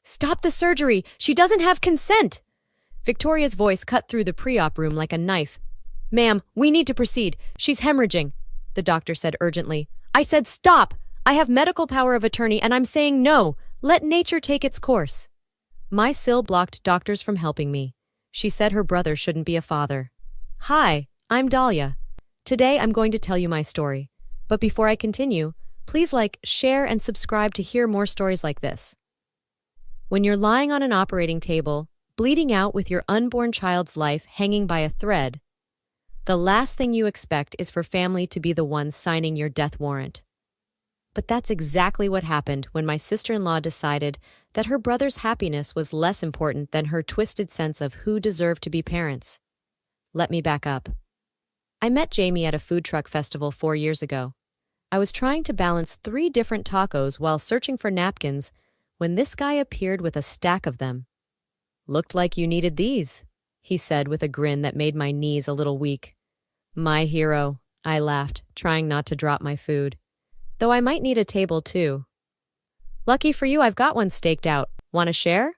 "Stop the surgery! She doesn't have consent!" Victoria's voice cut through the pre-op room like a knife. "Ma'am, we need to proceed. She's hemorrhaging," the doctor said urgently. "I said stop! I have medical power of attorney and I'm saying no. Let nature take its course." My SIL blocked doctors from helping me. She said her brother shouldn't be a father. Hi, I'm Dahlia. Today I'm going to tell you my story. But before I continue, please like, share, and subscribe to hear more stories like this. When you're lying on an operating table, bleeding out with your unborn child's life hanging by a thread, the last thing you expect is for family to be the ones signing your death warrant. But that's exactly what happened when my sister-in-law decided that her brother's happiness was less important than her twisted sense of who deserved to be parents. Let me back up. I met Jamie at a food truck festival 4 years ago. I was trying to balance 3 different tacos while searching for napkins when this guy appeared with a stack of them. "Looked like you needed these," he said with a grin that made my knees a little weak. "My hero," I laughed, trying not to drop my food. "Though I might need a table too." "Lucky for you, I've got one staked out. Want to share?"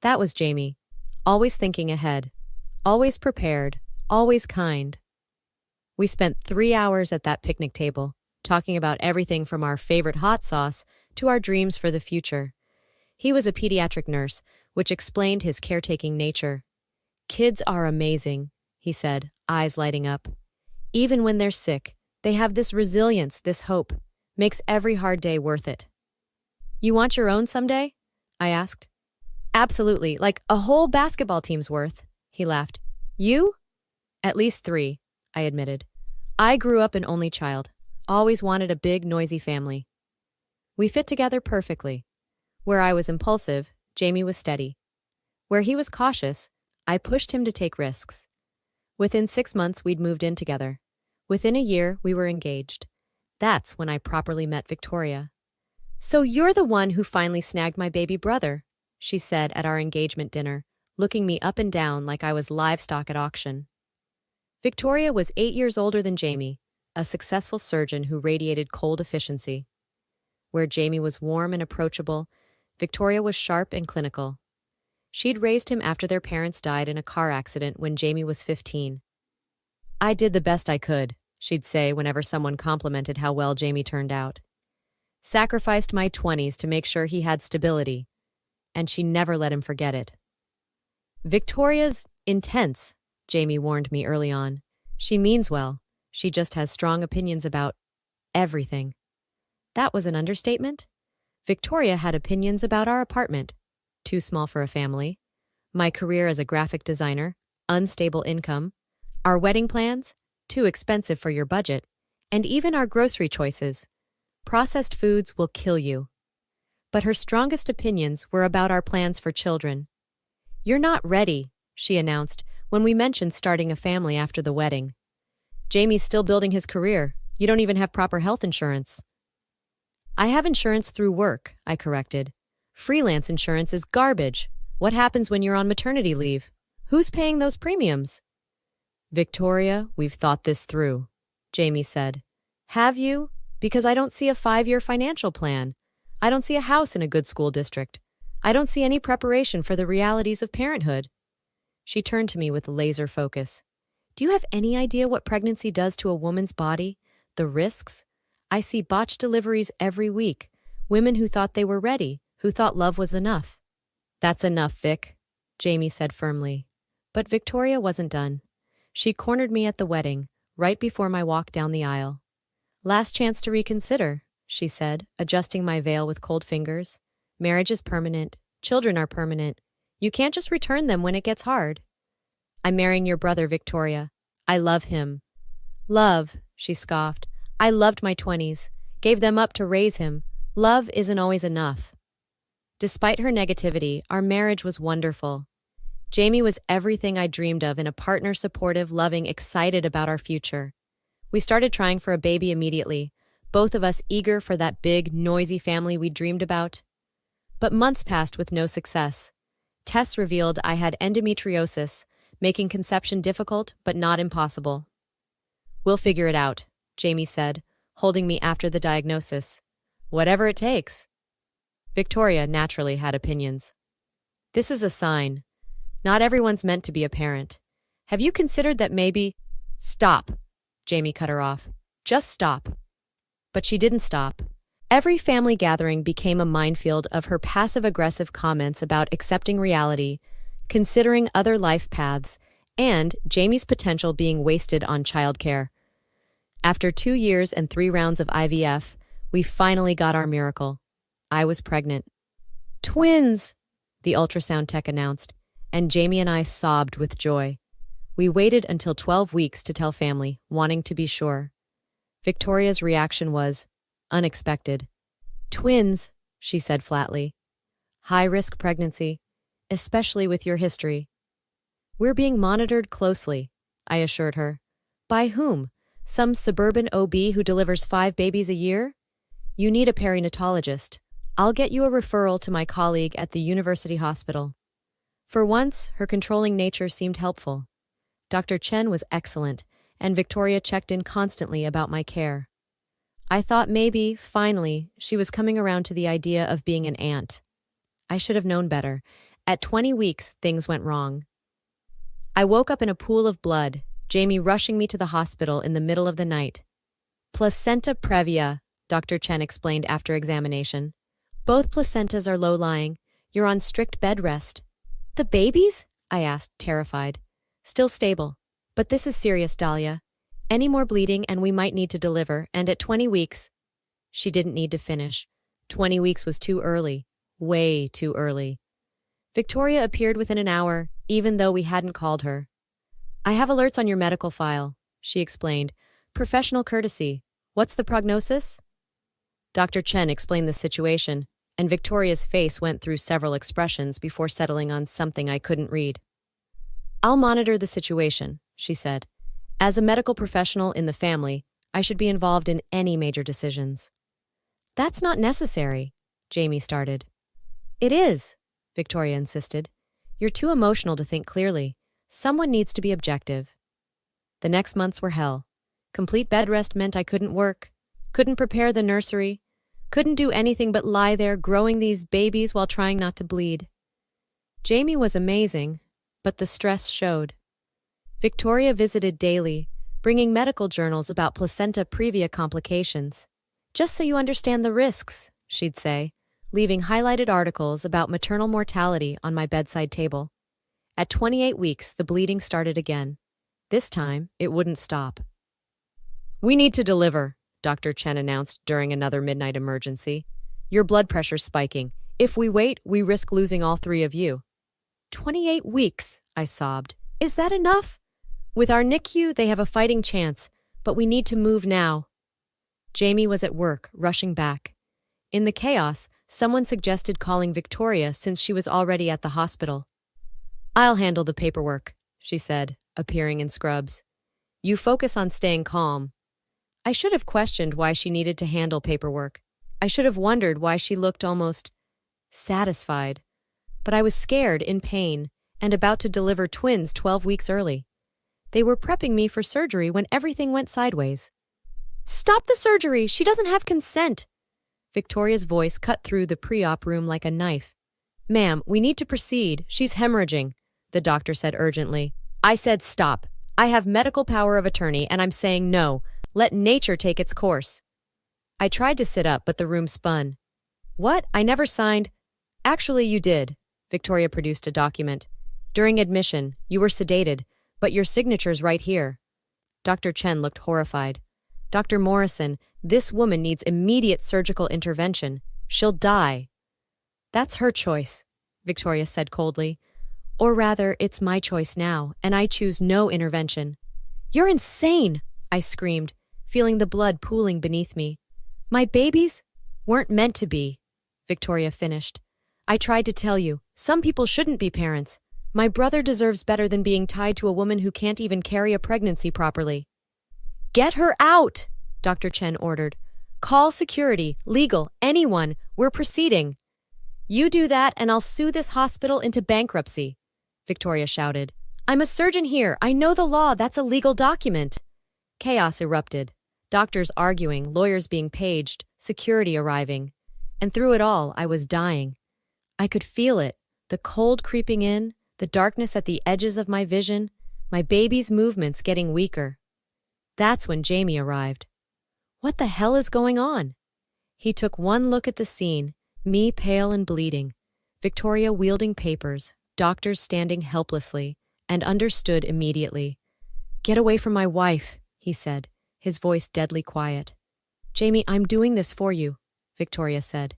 That was Jamie, always thinking ahead, always prepared, always kind. We spent 3 hours at that picnic table, talking about everything from our favorite hot sauce to our dreams for the future. He was a pediatric nurse, which explained his caretaking nature. "Kids are amazing," he said, eyes lighting up. "Even when they're sick, they have this resilience, this hope. Makes every hard day worth it." "You want your own someday?" I asked. "Absolutely, like a whole basketball team's worth," he laughed. "You?" "At least 3, I admitted. I grew up an only child, always wanted a big, noisy family. We fit together perfectly. Where I was impulsive, Jamie was steady. Where he was cautious, I pushed him to take risks. Within 6 months, we'd moved in together. Within a year, we were engaged. That's when I properly met Victoria. "So you're the one who finally snagged my baby brother," she said at our engagement dinner, looking me up and down like I was livestock at auction. Victoria was 8 years older than Jamie, a successful surgeon who radiated cold efficiency. Where Jamie was warm and approachable, Victoria was sharp and clinical. She'd raised him after their parents died in a car accident when Jamie was 15. "I did the best I could," she'd say whenever someone complimented how well Jamie turned out. "Sacrificed my 20s to make sure he had stability," and she never let him forget it. "Victoria's intense," Jamie warned me early on. "She means well. She just has strong opinions about everything." That was an understatement. Victoria had opinions about our apartment, too small for a family, my career as a graphic designer, unstable income, our wedding plans, too expensive for your budget, and even our grocery choices. Processed foods will kill you. But her strongest opinions were about our plans for children. "You're not ready," she announced when we mentioned starting a family after the wedding. "Jamie's still building his career. You don't even have proper health insurance." "I have insurance through work," I corrected. "Freelance insurance is garbage. What happens when you're on maternity leave? Who's paying those premiums?" "Victoria, we've thought this through," Jamie said. "Have you? Because I don't see a 5-year financial plan. I don't see a house in a good school district. I don't see any preparation for the realities of parenthood." She turned to me with laser focus. "Do you have any idea what pregnancy does to a woman's body? The risks? I see botched deliveries every week. Women who thought they were ready, who thought love was enough." "That's enough, Vic," Jamie said firmly. But Victoria wasn't done. She cornered me at the wedding, right before my walk down the aisle. "Last chance to reconsider," she said, adjusting my veil with cold fingers. "Marriage is permanent. Children are permanent. You can't just return them when it gets hard." "I'm marrying your brother, Victoria. I love him." "Love," she scoffed. "I loved my 20s, gave them up to raise him. Love isn't always enough." Despite her negativity, our marriage was wonderful. Jamie was everything I dreamed of in a partner supportive, loving, excited about our future. We started trying for a baby immediately, both of us eager for that big, noisy family we dreamed about. But months passed with no success. Tests revealed I had endometriosis, making conception difficult but not impossible. "We'll figure it out," Jamie said, holding me after the diagnosis. "Whatever it takes." Victoria naturally had opinions. This is a sign. Not everyone's meant to be a parent. Have you considered that maybe— Stop, Jamie cut her off. Just stop. But she didn't stop. Every family gathering became a minefield of her passive-aggressive comments about accepting reality, considering other life paths, and Jamie's potential being wasted on childcare. After 2 years and 3 rounds of IVF, we finally got our miracle. I was pregnant. Twins, the ultrasound tech announced, and Jamie and I sobbed with joy. We waited until 12 weeks to tell family, wanting to be sure. Victoria's reaction was unexpected. Twins, she said flatly. High-risk pregnancy, especially with your history. We're being monitored closely, I assured her. By whom? Some suburban OB who delivers 5 babies a year? You need a perinatologist. I'll get you a referral to my colleague at the university hospital. For once, her controlling nature seemed helpful. Dr. Chen was excellent, and Victoria checked in constantly about my care. I thought maybe, finally, she was coming around to the idea of being an aunt. I should have known better. At 20 weeks, things went wrong. I woke up in a pool of blood, Jamie rushing me to the hospital in the middle of the night. Placenta previa, Dr. Chen explained after examination. Both placentas are low-lying. You're on strict bed rest. The babies? I asked, terrified. Still stable. But this is serious, Dahlia. Any more bleeding and we might need to deliver, and at 20 weeks— She didn't need to finish. 20 weeks was too early. Way too early. Victoria appeared within an hour, even though we hadn't called her. I have alerts on your medical file, she explained. Professional courtesy. What's the prognosis? Dr. Chen explained the situation, and Victoria's face went through several expressions before settling on something I couldn't read. I'll monitor the situation, she said. As a medical professional in the family, I should be involved in any major decisions. That's not necessary, Jamie started. It is, Victoria insisted. You're too emotional to think clearly. Someone needs to be objective. The next months were hell. Complete bed rest meant I couldn't work, couldn't prepare the nursery, couldn't do anything but lie there growing these babies while trying not to bleed. Jamie was amazing, but the stress showed. Victoria visited daily, bringing medical journals about placenta previa complications. Just so you understand the risks, she'd say, leaving highlighted articles about maternal mortality on my bedside table. At 28 weeks, the bleeding started again. This time, it wouldn't stop. We need to deliver, Dr. Chen announced during another midnight emergency. Your blood pressure's spiking. If we wait, we risk losing all 3 of you. 28 weeks, I sobbed. Is that enough? With our NICU, they have a fighting chance, but we need to move now. Jamie was at work, rushing back. In the chaos, someone suggested calling Victoria since she was already at the hospital. I'll handle the paperwork, she said, appearing in scrubs. You focus on staying calm. I should have questioned why she needed to handle paperwork. I should have wondered why she looked almost satisfied. But I was scared, in pain, and about to deliver twins 12 weeks early. They were prepping me for surgery when everything went sideways. Stop the surgery! She doesn't have consent! Victoria's voice cut through the pre-op room like a knife. Ma'am, we need to proceed. She's hemorrhaging, the doctor said urgently. I said stop. I have medical power of attorney, and I'm saying no. Let nature take its course. I tried to sit up, but the room spun. What? I never signed. Actually, you did. Victoria produced a document. During admission, you were sedated, but your signature's right here. Dr. Chen looked horrified. Dr. Morrison, this woman needs immediate surgical intervention. She'll die. That's her choice, Victoria said coldly. Or rather, it's my choice now, and I choose no intervention. You're insane, I screamed, feeling the blood pooling beneath me. My babies weren't meant to be, Victoria finished. I tried to tell you, some people shouldn't be parents. My brother deserves better than being tied to a woman who can't even carry a pregnancy properly. Get her out, Dr. Chen ordered. Call security, legal, anyone. We're proceeding. You do that and I'll sue this hospital into bankruptcy, Victoria shouted. I'm a surgeon here. I know the law. That's a legal document. Chaos erupted. Doctors arguing, lawyers being paged, security arriving. And through it all, I was dying. I could feel it, the cold creeping in, the darkness at the edges of my vision, my baby's movements getting weaker. That's when Jamie arrived. What the hell is going on? He took one look at the scene, me pale and bleeding, Victoria wielding papers, doctors standing helplessly, and understood immediately. "Get away from my wife," he said, his voice deadly quiet. "Jamie, I'm doing this for you," Victoria said.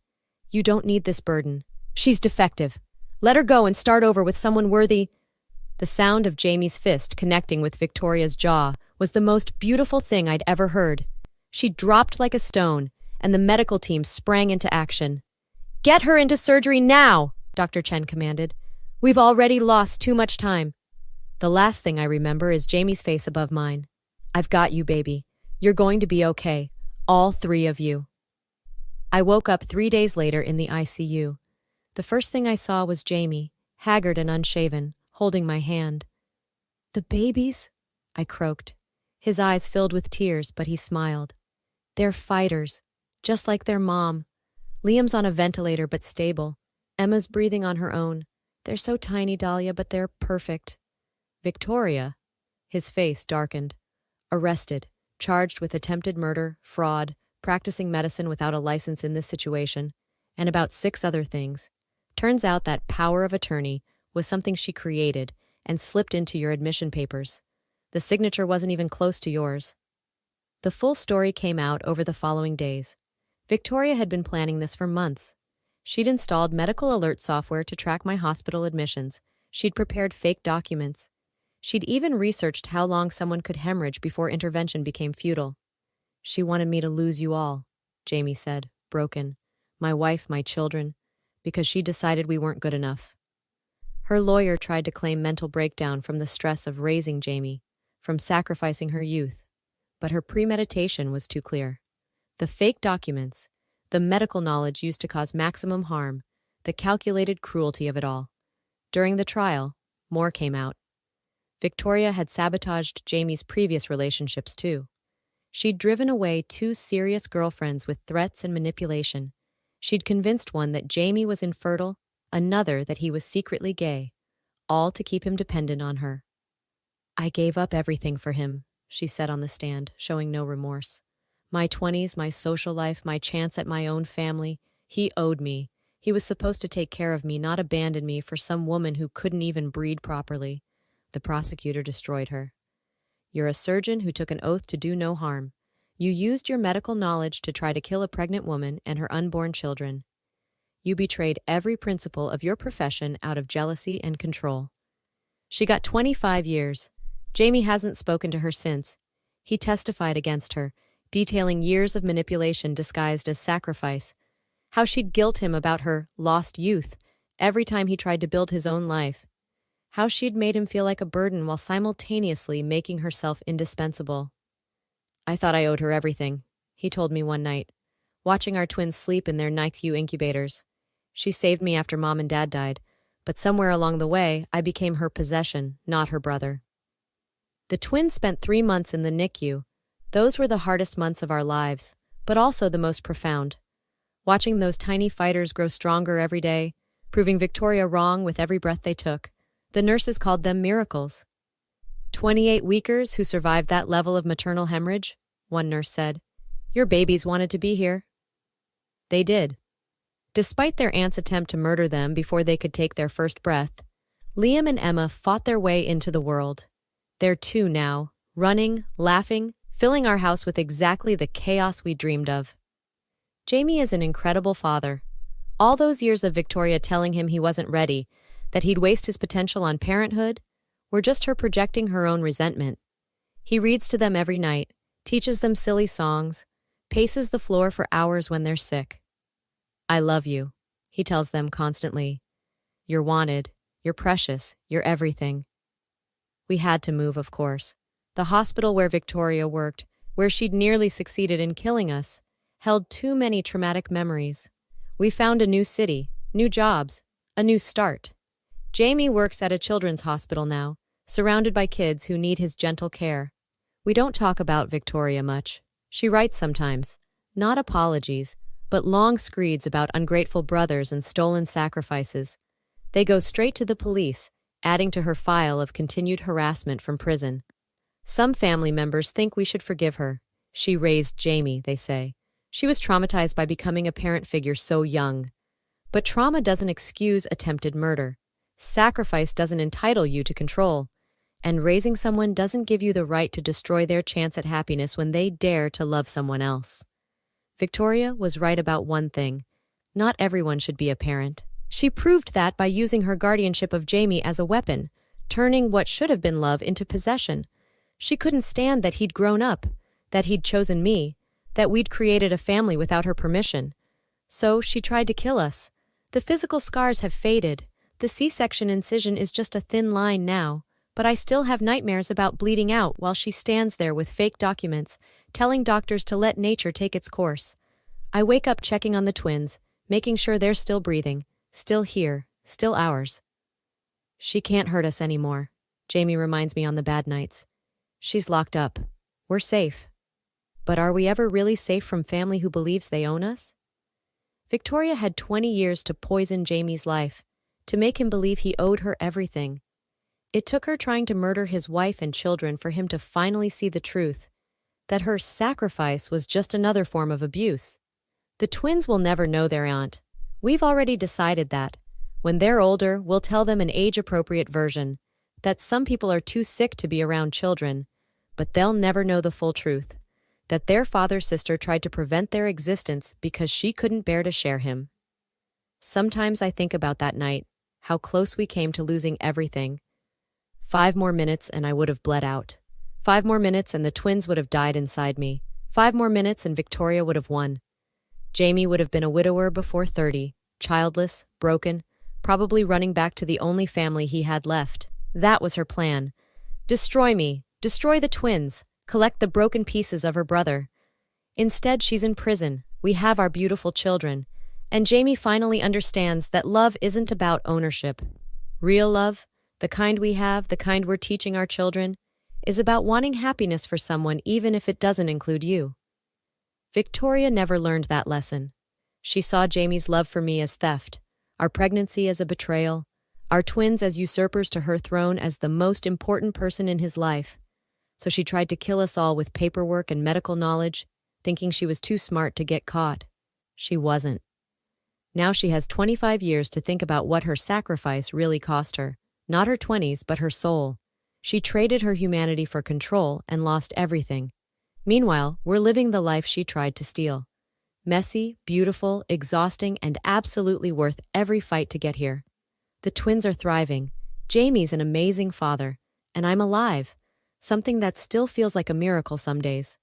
"You don't need this burden. She's defective. Let her go and start over with someone worthy." The sound of Jamie's fist connecting with Victoria's jaw was the most beautiful thing I'd ever heard. She dropped like a stone, and the medical team sprang into action. "Get her into surgery now," Dr. Chen commanded. "We've already lost too much time." The last thing I remember is Jamie's face above mine. "I've got you, baby. You're going to be okay. All three of you." I woke up 3 days later in the ICU. The first thing I saw was Jamie, haggard and unshaven, holding my hand. "The babies?" I croaked. His eyes filled with tears, but he smiled. "They're fighters, just like their mom. Liam's on a ventilator but stable. Emma's breathing on her own. They're so tiny, Dahlia, but they're perfect." Victoria? His face darkened. Arrested, charged with attempted murder, fraud, practicing medicine without a license in this situation, and about 6 other things. Turns out that power of attorney was something she created and slipped into your admission papers. The signature wasn't even close to yours. The full story came out over the following days. Victoria had been planning this for months. She'd installed medical alert software to track my hospital admissions. She'd prepared fake documents. She'd even researched how long someone could hemorrhage before intervention became futile. "She wanted me to lose you all," Jamie said, broken. "My wife, my children, because she decided we weren't good enough." Her lawyer tried to claim mental breakdown from the stress of raising Jamie, from sacrificing her youth, but her premeditation was too clear. The fake documents, the medical knowledge used to cause maximum harm, the calculated cruelty of it all. During the trial, more came out. Victoria had sabotaged Jamie's previous relationships too. She'd driven away 2 serious girlfriends with threats and manipulation. She'd convinced one that Jamie was infertile, another that he was secretly gay, all to keep him dependent on her. "I gave up everything for him," she said on the stand, showing no remorse. "My 20s, my social life, my chance at my own family. He owed me. He was supposed to take care of me, not abandon me for some woman who couldn't even breed properly." The prosecutor destroyed her. "You're a surgeon who took an oath to do no harm. You used your medical knowledge to try to kill a pregnant woman and her unborn children. You betrayed every principle of your profession out of jealousy and control." She got 25 years. Jamie hasn't spoken to her since. He testified against her, detailing years of manipulation disguised as sacrifice, how she'd guilt him about her lost youth every time he tried to build his own life, how she'd made him feel like a burden while simultaneously making herself indispensable. "I thought I owed her everything," he told me one night, watching our twins sleep in their NICU incubators. "She saved me after Mom and Dad died, but somewhere along the way, I became her possession, not her brother." The twins spent 3 months in the NICU. Those were the hardest months of our lives, but also the most profound. Watching those tiny fighters grow stronger every day, proving Victoria wrong with every breath they took, the nurses called them miracles. 28 weekers who survived that level of maternal hemorrhage, one nurse said. "Your babies wanted to be here." They did. Despite their aunt's attempt to murder them before they could take their first breath, Liam and Emma fought their way into the world. They're 2 now, running, laughing, filling our house with exactly the chaos we dreamed of. Jamie is an incredible father. All those years of Victoria telling him he wasn't ready, that he'd waste his potential on parenthood, were just her projecting her own resentment. He reads to them every night, teaches them silly songs, paces the floor for hours when they're sick. "I love you," he tells them constantly. "You're wanted, you're precious, you're everything." We had to move, of course. The hospital where Victoria worked, where she'd nearly succeeded in killing us, held too many traumatic memories. We found a new city, new jobs, a new start. Jamie works at a children's hospital now, surrounded by kids who need his gentle care. We don't talk about Victoria much. She writes sometimes, not apologies, but long screeds about ungrateful brothers and stolen sacrifices. They go straight to the police, adding to her file of continued harassment from prison. Some family members think we should forgive her. She raised Jamie, they say. She was traumatized by becoming a parent figure so young. But trauma doesn't excuse attempted murder. Sacrifice doesn't entitle you to control. And raising someone doesn't give you the right to destroy their chance at happiness when they dare to love someone else. Victoria was right about one thing. Not everyone should be a parent. She proved that by using her guardianship of Jamie as a weapon, turning what should have been love into possession. She couldn't stand that he'd grown up, that he'd chosen me, that we'd created a family without her permission. So she tried to kill us. The physical scars have faded. The C-section incision is just a thin line now, but I still have nightmares about bleeding out while she stands there with fake documents, telling doctors to let nature take its course. I wake up checking on the twins, making sure they're still breathing, still here, still ours. She can't hurt us anymore, Jamie reminds me on the bad nights. She's locked up. We're safe. But are we ever really safe from family who believes they own us? Victoria had 20 years to poison Jamie's life, to make him believe he owed her everything. It took her trying to murder his wife and children for him to finally see the truth, that her sacrifice was just another form of abuse. The twins will never know their aunt. We've already decided that. When they're older, we'll tell them an age-appropriate version, that some people are too sick to be around children, but they'll never know the full truth, that their father's sister tried to prevent their existence because she couldn't bear to share him. Sometimes I think about that night, how close we came to losing everything. 5 more minutes and I would have bled out. 5 more minutes and the twins would have died inside me. 5 more minutes and Victoria would have won. Jamie would have been a widower before 30, childless, broken, probably running back to the only family he had left. That was her plan. Destroy me, destroy the twins, collect the broken pieces of her brother. Instead, she's in prison. We have our beautiful children. And Jamie finally understands that love isn't about ownership. Real love, the kind we have, the kind we're teaching our children, is about wanting happiness for someone even if it doesn't include you. Victoria never learned that lesson. She saw Jamie's love for me as theft, our pregnancy as a betrayal, our twins as usurpers to her throne as the most important person in his life. So she tried to kill us all with paperwork and medical knowledge, thinking she was too smart to get caught. She wasn't. Now she has 25 years to think about what her sacrifice really cost her. Not her 20s, but her soul. She traded her humanity for control and lost everything. Meanwhile, we're living the life she tried to steal. Messy, beautiful, exhausting, and absolutely worth every fight to get here. The twins are thriving. Jamie's an amazing father. And I'm alive. Something that still feels like a miracle some days.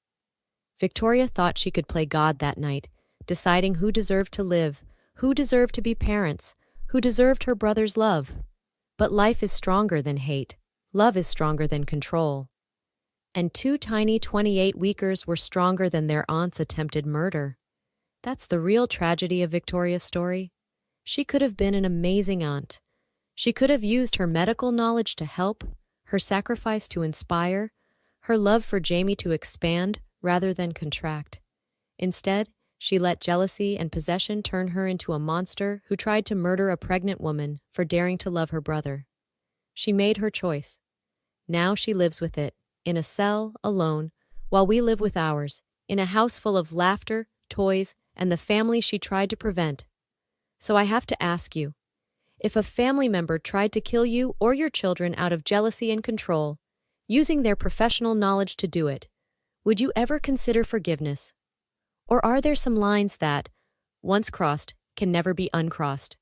Victoria thought she could play God that night, deciding who deserved to live, who deserved to be parents, who deserved her brother's love. But life is stronger than hate. Love is stronger than control. And 2 tiny 28-weekers were stronger than their aunt's attempted murder. That's the real tragedy of Victoria's story. She could have been an amazing aunt. She could have used her medical knowledge to help, her sacrifice to inspire, her love for Jamie to expand rather than contract. Instead, she let jealousy and possession turn her into a monster who tried to murder a pregnant woman for daring to love her brother. She made her choice. Now she lives with it, in a cell, alone, while we live with ours, in a house full of laughter, toys, and the family she tried to prevent. So I have to ask you, if a family member tried to kill you or your children out of jealousy and control, using their professional knowledge to do it, would you ever consider forgiveness? Or are there some lines that, once crossed, can never be uncrossed?